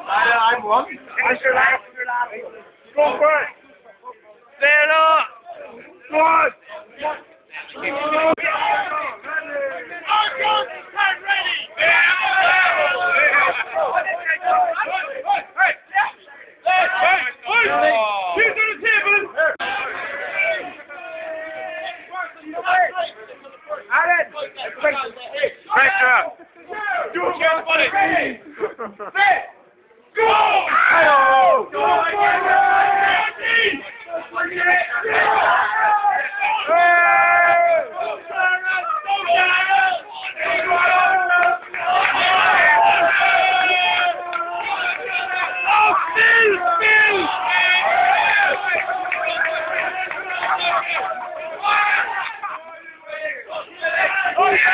I'm one. Mr. Last. Go for it. Stand up. Go on. Pressure! Do it, buddy! Set! Go! Go! Go! Oh,